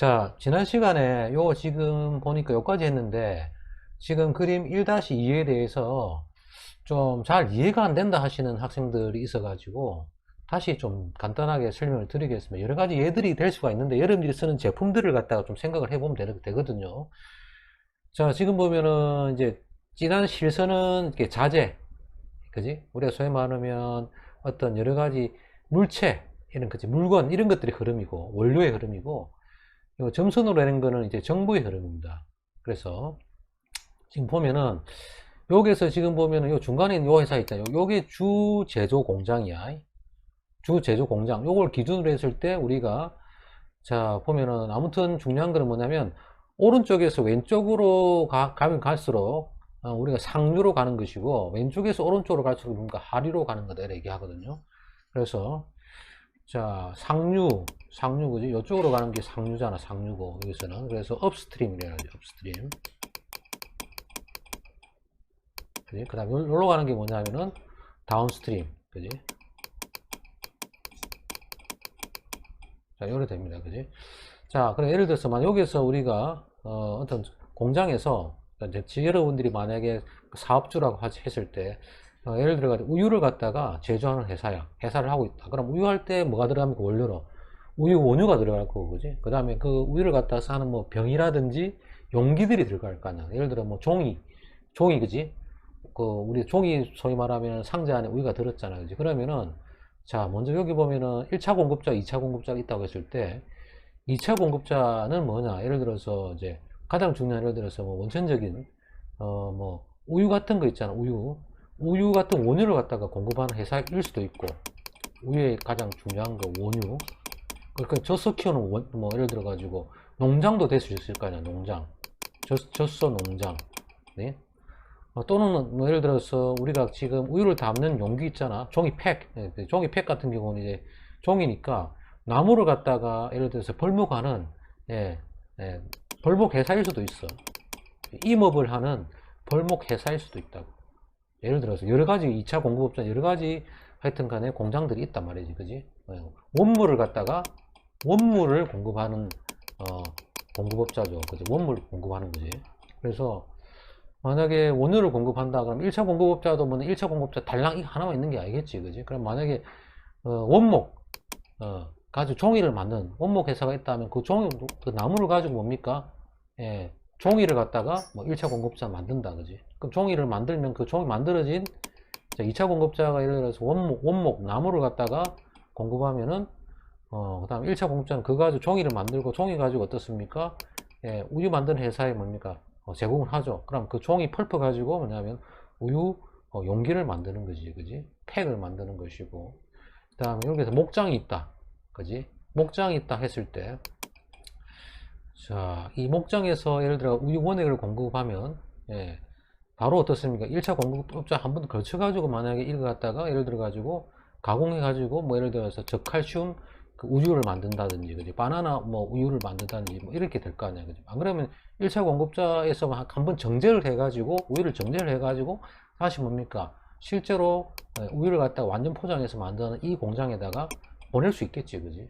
자, 지난 시간에 요 지금 보니까 요까지 했는데 지금 그림 1-2에 대해서 좀 잘 이해가 안 된다 하시는 학생들이 있어가지고 다시 좀 간단하게 설명을 드리겠습니다. 여러 가지 예들이 될 수가 있는데 여러분들이 쓰는 제품들을 갖다가 좀 생각을 해보면 되거든요. 자, 지금 보면은 이제 진한 실선은 이렇게 자재, 그지? 우리가 소위 말하면 어떤 여러 가지 물체, 이런 거지, 물건, 이런 것들이 흐름이고, 원료의 흐름이고, 요 점선으로 되는 거는 이제 정보의 흐름입니다. 그래서 지금 보면은 여기서 지금 보면은 요 중간에 있는 요 회사 있잖아요. 요게 주 제조 공장이야. 주 제조 공장. 요걸 기준으로 했을 때 우리가 자 보면은 아무튼 중요한 거는 뭐냐면 오른쪽에서 왼쪽으로 가면 갈수록 우리가 상류로 가는 것이고 왼쪽에서 오른쪽으로 갈수록 뭔가 하류로 가는 거다 이렇게 얘기하거든요. 그래서 자 상류 그지? 이쪽으로 가는 게 상류잖아. 상류고 여기서는 그래서 업스트림이라 하죠. 업스트림. 그지? 그 다음에 여기로 가는 게 뭐냐면은 다운스트림. 그지? 자, 요래 됩니다. 그지? 자, 그럼 예를 들어서 만약 여기서 우리가 어떤 공장에서 여러분들이 만약에 사업주라고 했을 때 예를 들어 가지고 우유를 갖다가 제조하는 회사를 하고 있다. 그럼 우유 할 때 뭐가 들어갑니까? 원료로 우유 원유가 들어갈 거고, 그지? 그 다음에 그 우유를 갖다가 하는 뭐 병이라든지 용기들이 들어갈 거 아니야. 예를 들어 뭐 종이, 그지? 그 우리 종이 소위 말하면 상자 안에 우유가 들었잖아, 그지? 그러면은 자 먼저 여기 보면은 1차 공급자, 2차 공급자가 있다고 했을 때 2차 공급자는 뭐냐? 예를 들어서 이제 가장 중요한 예를 들어서 뭐 원천적인 뭐 우유 같은 거 있잖아. 우유 같은 원유를 갖다가 공급하는 회사일 수도 있고 우유의 가장 중요한 거 원유. 그러니까 젖소 키우는 뭐 예를 들어 가지고 농장도 될 수 있을 거 아니야. 농장. 젖소 농장. 네? 또는 뭐 예를 들어서 우리가 지금 우유를 담는 용기 있잖아. 종이팩. 종이팩 같은 경우는 이제 종이니까 나무를 갖다가 예를 들어서 벌목하는 예, 벌목 회사일 수도 있어. 임업을 하는 벌목 회사일 수도 있다고. 예를 들어서 여러 가지 2차 공급업자 여러 가지 하여튼 간에 공장들이 있단 말이지. 그지? 원물을 갖다가 원물을 공급하는 공급업자죠. 그지? 원물을 공급하는 거지. 그래서 만약에 원유를 공급한다 그러면 1차 공급업자도 뭐 1차 공급업자 달랑 하나만 있는 게 아니겠지. 그지? 그럼 만약에 원목 가지고 종이를 만든 원목 회사가 있다면 그 그 나무를 가지고 뭡니까? 예, 종이를 갖다가 뭐 1차 공급자 만든다. 그지? 그럼 종이를 만들면 그 종이 만들어진 2차 공급자가 예를 들어서 원목 나무를 갖다가 공급하면은 그 다음 1차 공급자는 그거 가지고 종이를 만들고 종이 가지고 어떻습니까? 예, 우유 만드는 회사에 뭡니까? 제공을 하죠. 그럼 그 종이 펄프 가지고 뭐냐면 우유 용기를 만드는 거지. 그지? 팩을 만드는 것이고 그 다음에 여기서 목장이 있다. 그지? 목장이 있다 했을 때 자, 이 목장에서 예를 들어 우유 원액을 공급하면 예, 바로 어떻습니까? 1차 공급업자 한 번 거쳐가지고 만약에 이거 갖다가 예를 들어가지고 가공해가지고 뭐 예를 들어서 저칼슘 그 우유를 만든다든지, 그지? 바나나 뭐 우유를 만든다든지 뭐 이렇게 될 거 아니야, 그지? 안 그러면 1차 공급자에서 한 번 정제를 해가지고 우유를 정제를 해가지고 다시 뭡니까? 실제로 우유를 갖다가 완전 포장해서 만드는 이 공장에다가 보낼 수 있겠지, 그지?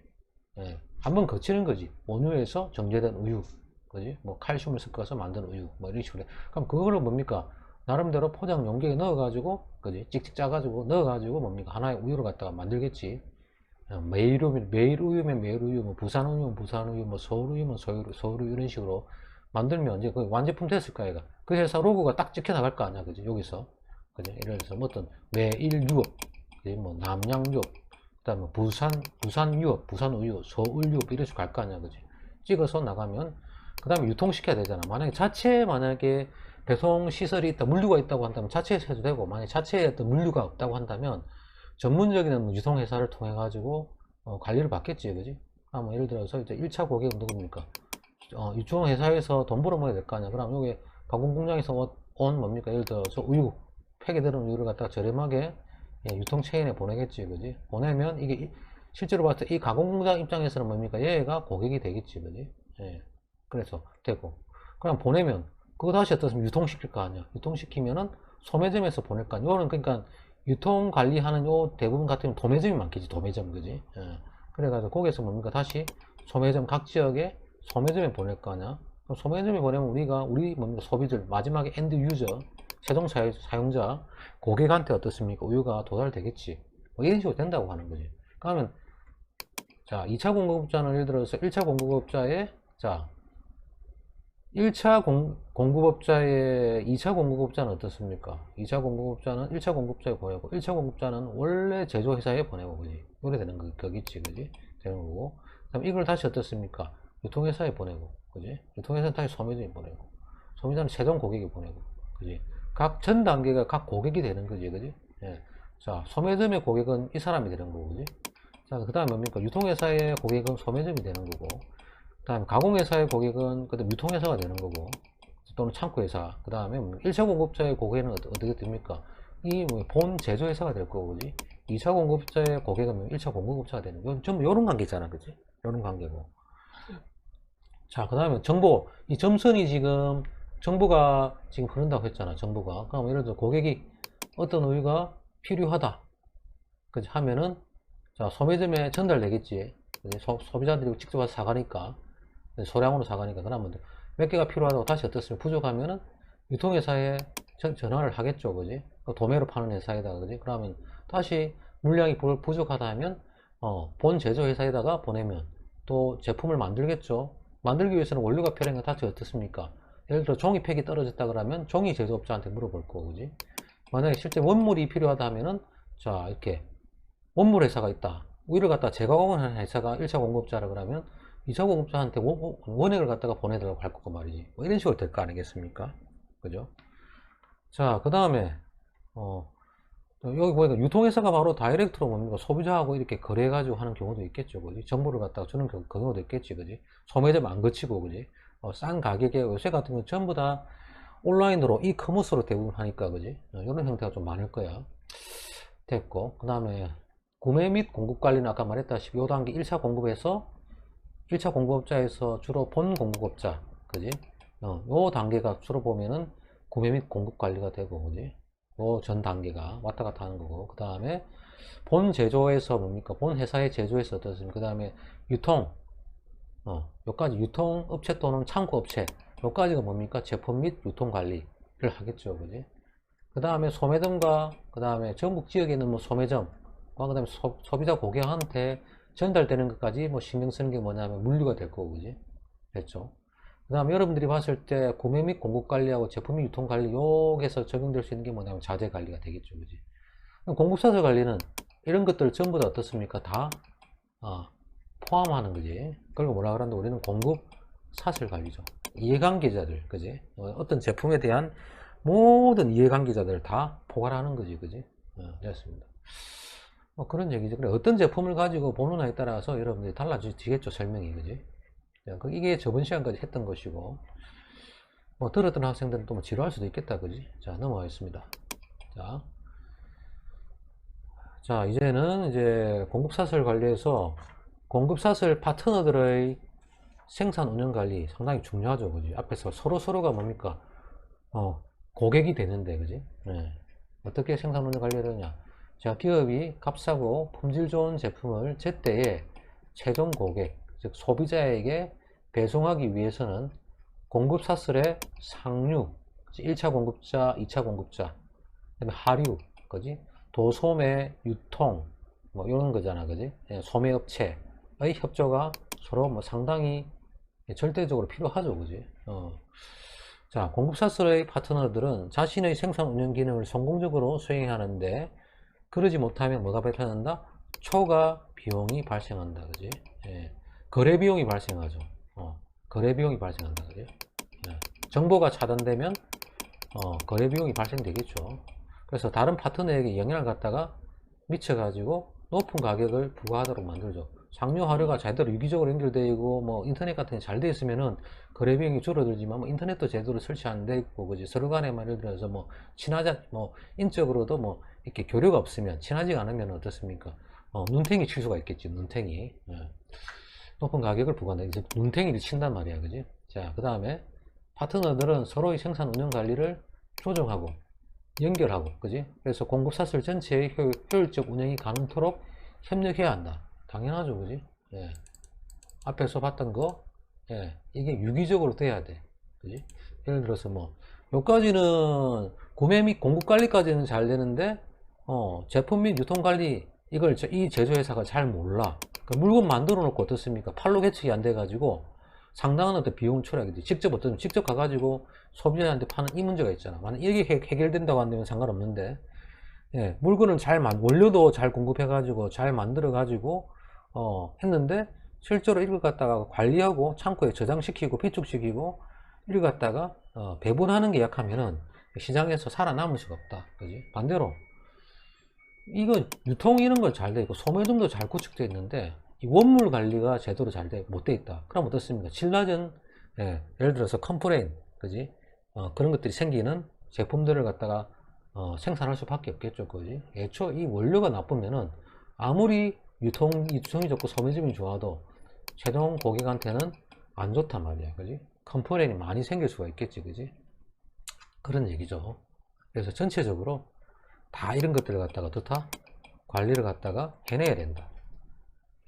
예, 한번 거치는 거지. 원유에서 정제된 우유, 그지? 뭐 칼슘을 섞어서 만든 우유, 뭐 이런 식으로. 그럼 그거를 뭡니까? 나름대로 포장 용기에 넣어가지고, 그지? 찍찍 짜가지고 넣어가지고 뭡니까? 하나의 우유를 갖다가 만들겠지. 매일 우유면 매일 우유, 뭐 부산 우유면 부산 우유, 뭐 서울 우유면 서울 우유 이런 식으로 만들면 이제 그 완제품 됐을 거야, 얘가. 그 회사 로고가 딱 찍혀 나갈 거 아니야, 그지? 여기서. 그지? 예를 들어서 뭐 어떤 매일 유업, 그지? 뭐 남양 유업, 그 다음에 부산 유업, 부산 우유, 서울 유업 이런 식으로 갈 거 아니야, 그지? 찍어서 나가면 그 다음에 유통시켜야 되잖아. 만약에 배송 시설이 있다, 물류가 있다고 한다면 자체에서 해도 되고, 만약에 자체에 어떤 물류가 없다고 한다면 전문적인 유통회사를 통해 가지고 관리를 받겠지, 그지? 뭐 예를 들어서 이제 1차 고객은 누굽니까? 유통회사에서 돈 벌어먹어야 될 거 아니야. 그럼 여기 가공공장에서 온 뭡니까? 예를 들어서 우유, 팩에 들은 우유를 갖다가 저렴하게 유통체인에 보내겠지, 그지? 보내면 이게 실제로 봤을 때 이 가공공장 입장에서는 뭡니까? 얘가 고객이 되겠지, 그지? 예. 그래서 되고. 그냥 보내면 그거 다시 어떻습니까? 유통시킬 거 아니야. 유통시키면은 소매점에서 보낼 거 아니야. 이거는 그러니까 유통 관리하는 요 대부분 같은 경우는 도매점이 많겠지, 도매점, 그지? 예. 그래가지고 거기에서 뭡니까? 다시 소매점 각 지역에 소매점에 보낼 거 아니야? 그럼 소매점에 보내면 우리 뭡니까? 소비들, 마지막에 엔드 유저, 최종 사용자, 고객한테 어떻습니까? 우유가 도달되겠지. 뭐 이런 식으로 된다고 하는 거지. 그러면, 자, 2차 공급업자는 예를 들어서 1차 공급업자의, 자, 1차 공급업자의 2차 공급업자는 어떻습니까? 2차 공급업자는 1차 공급자에 보내고 1차 공급자는 원래 제조회사에 보내고 그지? 이래 되는 거겠지, 그지? 되는 거고. 그럼 이걸 다시 어떻습니까? 유통회사에 보내고 그지? 유통회사는 다시 소매점에 보내고 소매점은 최종 고객에 보내고 그지? 각 전 단계가 각 고객이 되는 거지, 그지? 예. 자, 소매점의 고객은 이 사람이 되는 거고, 그지? 자, 그 다음에 뭡니까? 유통회사의 고객은 소매점이 되는 거고, 그 다음에 가공회사의 고객은 그다음 유통회사가 되는 거고, 또는 창고회사. 그 다음에 1차 공급자의 고객은 어떻게 됩니까? 이 본 제조회사가 될 거고, 그지? 2차 공급자의 고객은 1차 공급업자가 되는 거. 전부 이런 관계잖아, 그지? 이런 관계고. 자, 그 다음에 정보. 이 점선이 지금 정보가 지금 흐른다고 했잖아, 정보가. 그럼 예를 들어 고객이 어떤 우유가 필요하다. 그지? 하면은, 자, 소매점에 전달되겠지. 소비자들이 직접 와서 사가니까. 소량으로 사가니까. 그러면 몇 개가 필요하다고 다시 어떻습니까? 부족하면은 유통회사에 전화를 하겠죠, 그지? 도매로 파는 회사에다가, 그지? 그러면 다시 물량이 부족하다 하면, 본 제조회사에다가 보내면 또 제품을 만들겠죠. 만들기 위해서는 원료가 필요한 건 다시 어떻습니까? 예를 들어 종이팩이 떨어졌다 그러면 종이 제조업자한테 물어볼 거고, 그지? 만약에 실제 원물이 필요하다 하면은, 자, 이렇게 원물 회사가 있다. 우유를 갖다 재가공하는 회사가 1차 공급자라 그러면 2차 공급자한테 원액을 갖다가 보내달라고 할 거고 말이지. 뭐 이런 식으로 될 거 아니겠습니까? 그죠? 자, 그 다음에, 여기 보니까 유통회사가 바로 다이렉트로 뭡니까? 소비자하고 이렇게 거래해가지고 하는 경우도 있겠죠. 그지? 정보를 갖다가 주는 경우도 있겠지. 그지? 소매점 안 거치고, 그지? 싼 가격에 요새 같은 건 전부 다 온라인으로 이커머스로 대부분 하니까, 그지? 이런 형태가 좀 많을 거야. 됐고, 그 다음에 구매 및 공급 관리는 아까 말했다시피 요 단계 1차 공급에서 1차 공급업자에서 주로 본 공급업자, 그지? 요 단계가 주로 보면은 구매 및 공급 관리가 되고, 그지? 요 전 단계가 왔다 갔다 하는 거고, 그 다음에 본 제조에서 뭡니까? 본 회사의 제조에서 어떻습니까? 그 다음에 유통, 요까지 유통업체 또는 창고업체, 요까지가 뭡니까? 제품 및 유통 관리를 하겠죠, 그지? 그 다음에 소매점과 그 다음에 전국 지역에 있는 뭐 소매점, 그 다음에 소비자 고객한테 전달되는 것까지 뭐 신경 쓰는 게 뭐냐면 물류가 될 거고, 그지? 됐죠? 그 다음에 여러분들이 봤을 때 구매 및 공급 관리하고 제품 및 유통 관리, 여기서 적용될 수 있는 게 뭐냐면 자재 관리가 되겠죠, 그지? 공급사슬 관리는 이런 것들 전부 다 어떻습니까? 다 포함하는 거지. 그리고 뭐라 그러는데 우리는 공급 사슬 관리죠. 이해관계자들, 그지? 어떤 제품에 대한 모든 이해관계자들을 다 포괄하는 거지, 그지? 됐습니다. 그런 얘기죠. 그래, 어떤 제품을 가지고 보느냐에 따라서 여러분들이 달라지겠죠, 설명이, 그지? 이게 저번 시간까지 했던 것이고, 뭐, 들었던 학생들은 또 뭐 지루할 수도 있겠다, 그지? 자, 넘어가겠습니다. 자, 이제는 이제 공급사슬 관리에서 공급사슬 파트너들의 생산 운영 관리 상당히 중요하죠, 그지? 앞에서 서로가 뭡니까? 고객이 되는데, 그지? 네. 어떻게 생산 운영 관리를 하느냐? 자, 기업이 값싸고 품질 좋은 제품을 제때에 최종 고객, 즉 소비자에게 배송하기 위해서는 공급사슬의 상류, 1차 공급자, 2차 공급자, 그다음에 하류, 그지? 도소매, 유통, 뭐 이런 거잖아, 그지? 소매업체의 협조가 서로 뭐 상당히 절대적으로 필요하죠, 그지? 자, 공급사슬의 파트너들은 자신의 생산 운영 기능을 성공적으로 수행하는데 그러지 못하면 뭐가 발생한다? 초과 비용이 발생한다, 그지? 거래 비용이 발생하죠. 거래 비용이 발생한다, 그지? 정보가 차단되면 거래 비용이 발생되겠죠. 그래서 다른 파트너에게 영향을 갖다가 미쳐가지고 높은 가격을 부과하도록 만들죠. 상류 하류가 제대로 유기적으로 연결되고 뭐 인터넷 같은 게 잘 되어 있으면은 거래 비용이 줄어들지만 뭐 인터넷도 제대로 설치 안 되어 있고, 그지? 서로 간에 예를 들어서 뭐 뭐 인적으로도 뭐 이렇게 교류가 없으면, 친하지가 않으면 어떻습니까? 눈탱이 칠 수가 있겠지, 눈탱이. 높은 가격을 부과한다. 이제 눈탱이를 친단 말이야, 그지? 자, 그 다음에 파트너들은 서로의 생산 운영 관리를 조정하고 연결하고, 그지? 그래서 공급사슬 전체의 효율적 운영이 가능토록 협력해야 한다. 당연하죠, 그지? 앞에서 봤던 거 예, 이게 유기적으로 돼야 돼. 그지? 예를 들어서 뭐, 요까지는 구매 및 공급 관리까지는 잘 되는데, 제품 및 유통 관리, 이걸 이 제조회사가 잘 몰라. 그 물건 만들어 놓고 어떻습니까? 판로 계측이 안 돼가지고 상당한 어떤 비용 초래하겠지. 직접 가가지고 소비자한테 파는 이 문제가 있잖아. 만약 이게 해결된다고 한다면 상관없는데, 예, 물건을 원료도 잘 공급해가지고 잘 만들어가지고 했는데 실제로 이걸 갖다가 관리하고 창고에 저장시키고 비축시키고 이걸 갖다가 배분하는 게 약하면은 시장에서 살아남을 수가 없다. 그지? 반대로 이거 유통 이런 걸 잘 돼 있고 소매점도 잘 구축되어 있는데 이 원물 관리가 제대로 못 돼 있다. 그럼 어떻습니까? 질낮은 예를 들어서 컴플레인, 그지? 그런 것들이 생기는 제품들을 갖다가 생산할 수밖에 없겠죠, 그지? 애초 이 원료가 나쁘면은 아무리 유통이 좋고 소매점이 좋아도 최종 고객한테는 안 좋단 말이야, 그지? 컴플레인이 많이 생길 수가 있겠지, 그지? 그런 얘기죠. 그래서 전체적으로 다 이런 것들을 갖다가 어떻다? 관리를 갖다가 해내야 된다.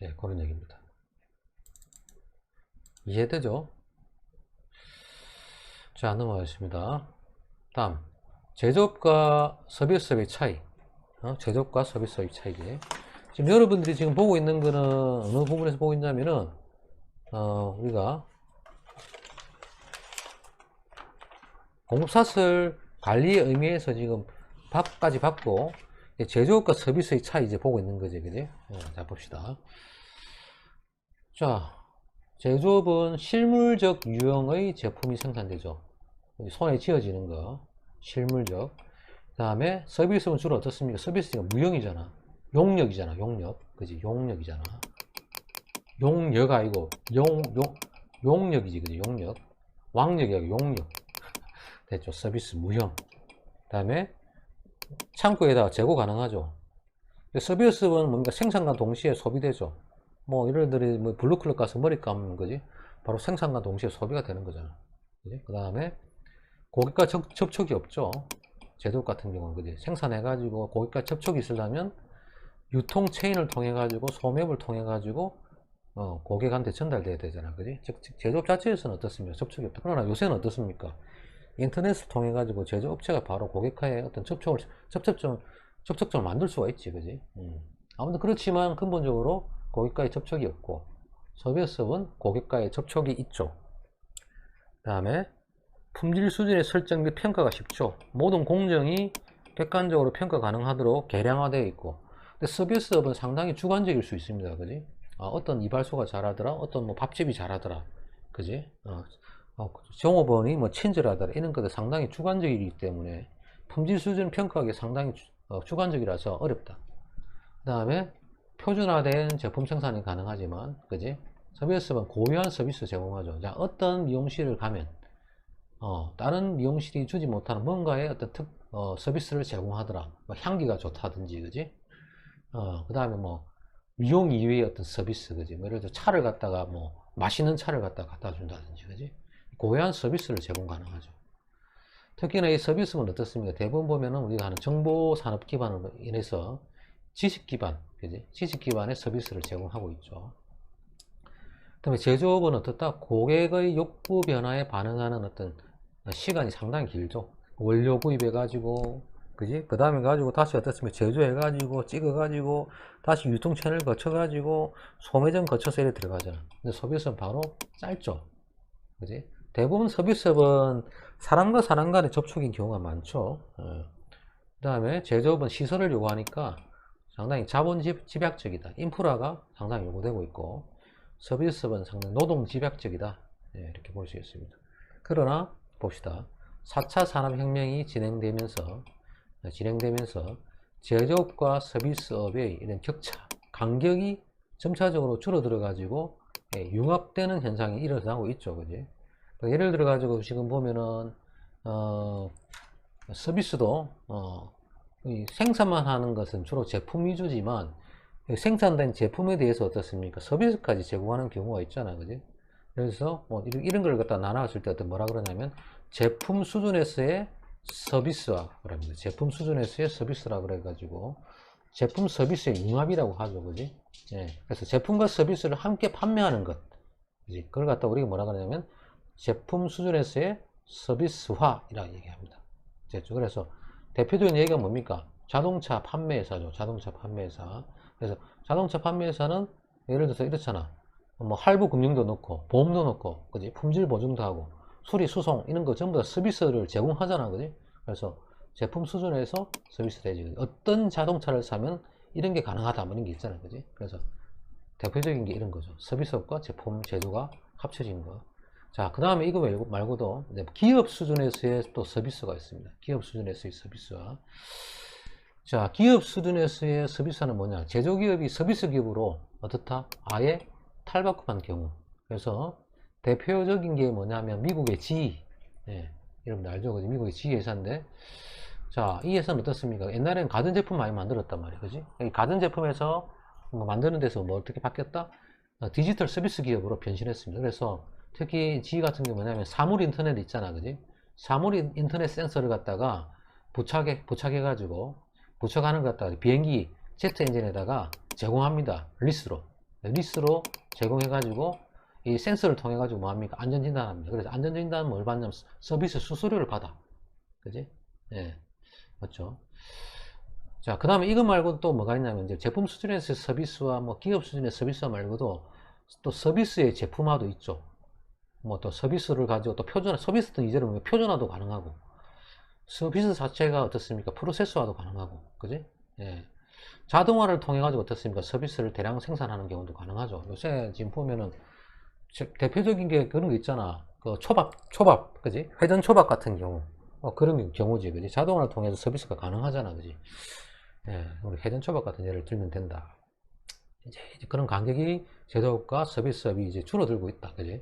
예, 그런 얘기입니다. 이해되죠? 자, 넘어가겠습니다. 다음, 제조업과 서비스업의 차이. 제조업과 서비스업의 차이지. 지금 여러분들이 지금 보고 있는 거는 어느 부분에서 보고 있냐면은, 우리가 공급사슬 관리의 의미에서 지금 밥까지 받고, 제조업과 서비스의 차이 이제 보고 있는 거지, 그지? 자, 봅시다. 자, 제조업은 실물적 유형의 제품이 생산되죠. 손에 쥐어지는 거, 실물적. 그 다음에 서비스는 주로 어떻습니까? 서비스가 무형이잖아. 용역이잖아, 용역. 그지? 용역이잖아. 용역 아니고, 용역이지, 그지? 용역. 왕역이 아니고 용역. 됐죠? 서비스 무형. 그 다음에 창고에다가 재고 가능하죠. 서비스는 뭔가 생산과 동시에 소비되죠. 뭐, 예를 들어, 뭐 블루클럽 가서 머리 감는 거지. 바로 생산과 동시에 소비가 되는 거잖아. 그 다음에 고객과 접촉이 없죠. 제조업 같은 경우는, 그지? 생산해가지고 고객과 접촉이 있으려면 유통 체인을 통해가지고 소매업을 통해가지고 고객한테 전달돼야 되잖아. 그지? 즉, 제조업 자체에서는 어떻습니까? 접촉이 없다. 그러나 요새는 어떻습니까? 인터넷을 통해가지고 제조업체가 바로 고객과의 어떤 접촉점을 만들 수가 있지. 그지? 아무튼 그렇지만 근본적으로 고객과의 접촉이 없고 서비스업은 고객과의 접촉이 있죠. 그 다음에 품질 수준의 설정 및 평가가 쉽죠. 모든 공정이 객관적으로 평가 가능하도록 개량화되어 있고, 근데 서비스업은 상당히 주관적일 수 있습니다. 그지? 어떤 이발소가 잘하더라, 어떤 뭐 밥집이 잘하더라, 그지? 종업원이 뭐 친절하더라, 이런 것들 상당히 주관적이기 때문에 품질 수준 평가하기 상당히 주관적이라서 어렵다. 그 다음에 표준화된 제품 생산이 가능하지만, 그지? 서비스업은 고유한 서비스 제공하죠. 자, 어떤 미용실을 가면 다른 미용실이 주지 못하는 뭔가의 어떤 서비스를 제공하더라. 뭐 향기가 좋다든지, 그지? 그 다음에 뭐, 미용 이외의 어떤 서비스, 그지? 뭐 예를 들어 차를 갖다가 뭐, 맛있는 차를 갖다 준다든지, 그지? 고유한 서비스를 제공 가능하죠. 특히나 이 서비스는 어떻습니까? 대부분 보면은 우리가 하는 정보 산업 기반으로 인해서 지식 기반, 그지? 지식 기반의 서비스를 제공하고 있죠. 그 다음에 제조업은 어떻다? 고객의 욕구 변화에 반응하는 어떤 시간이 상당히 길죠. 원료 구입해가지고, 그지? 그 다음에 가지고 다시 어떻습니까? 제조해가지고, 찍어가지고, 다시 유통 채널 거쳐가지고, 소매점 거쳐서 이렇게 들어가잖아. 근데 서비스는 바로 짧죠. 그지? 대부분 서비스업은 사람과 사람 간의 접촉인 경우가 많죠. 그 다음에 제조업은 시설을 요구하니까 상당히 자본 집약적이다. 인프라가 상당히 요구되고 있고, 서비스업은 상당히 노동 집약적이다. 이렇게 볼 수 있습니다. 그러나 봅시다. 4차 산업혁명이 진행되면서 제조업과 서비스업의 이런 격차, 간격이 점차적으로 줄어들어 가지고 융합되는 현상이 일어나고 있죠. 그지? 예를 들어 가지고 지금 보면은 서비스도 생산만 하는 것은 주로 제품 위주지만 생산된 제품에 대해서 어떻습니까? 서비스까지 제공하는 경우가 있잖아. 그지? 그래서 뭐 이런 걸 갖다 나눠봤을 때 뭐라 그러냐면 제품 수준에서의 서비스화 그럽니다. 제품 수준에서의 서비스라 그래가지고 제품 서비스의 융합이라고 하죠. 그지? 예. 그래서 제품과 서비스를 함께 판매하는 것. 그지? 그걸 갖다 우리가 뭐라 그러냐면 제품 수준에서의 서비스화이라고 얘기합니다. 그래서 대표적인 얘기가 뭡니까? 자동차 판매회사죠. 자동차 판매회사. 그래서 자동차 판매회사는 예를 들어서 이렇잖아. 뭐 할부 금융도 넣고 보험도 넣고 그지? 품질 보증도 하고 수리 수송 이런 거 전부 다 서비스를 제공하잖아. 그지? 그래서 제품 수준에서 서비스 되지. 어떤 자동차를 사면 이런 게 가능하다 뭐 이런 게 있잖아. 그지? 그래서 대표적인 게 이런 거죠. 서비스업과 제품 제조가 합쳐진 거. 자, 그 다음에 이거 말고도 기업 수준에서의 또 서비스가 있습니다. 기업 수준에서의 서비스와. 자, 기업 수준에서의 서비스는 뭐냐? 제조기업이 서비스 기업으로 어떻다? 아예 탈바꿈한 경우. 그래서 대표적인 게 뭐냐면 미국의 GE. 예, 여러분들 알죠? 미국의 GE 회사인데, 자, 이 회사는 어떻습니까? 옛날에는 가전제품 많이 만들었단 말이에요. 그지? 이 가전제품에서 뭐 만드는 데서 뭐 어떻게 바뀌었다? 디지털 서비스 기업으로 변신했습니다. 그래서 특히 GE 같은 게 뭐냐면 사물 인터넷 있잖아. 그지? 사물 인터넷 센서를 갖다가 부착해가지고, 부착하는 것 갖다가 비행기 제트 엔진에다가 제공합니다. 리스로. 제공해가지고, 이 센서를 통해가지고 뭐합니까? 안전진단합니다. 그래서 안전진단은 뭘 받냐면 서비스 수수료를 받아. 그지? 예. 맞죠? 자, 그 다음에 이거 말고 또 뭐가 있냐면, 이제 제품 수준에서 서비스와 뭐 기업 수준의 서비스와 말고도 또 서비스의 제품화도 있죠. 뭐 또 서비스를 가지고 또 서비스도 이제는 표준화도 가능하고, 서비스 자체가 어떻습니까? 프로세스화도 가능하고, 그지? 예. 자동화를 통해 가지고 어떻습니까? 서비스를 대량 생산하는 경우도 가능하죠. 요새 지금 보면은 대표적인 게 그런 거 있잖아. 그 초밥, 그지? 회전 초밥 같은 경우. 그런 경우지, 그지? 자동화를 통해서 서비스가 가능하잖아, 그지? 예, 우리 회전 초밥 같은 예를 들면 된다. 이제 그런 간격이 제조업과 서비스업이 이제 줄어들고 있다, 그지?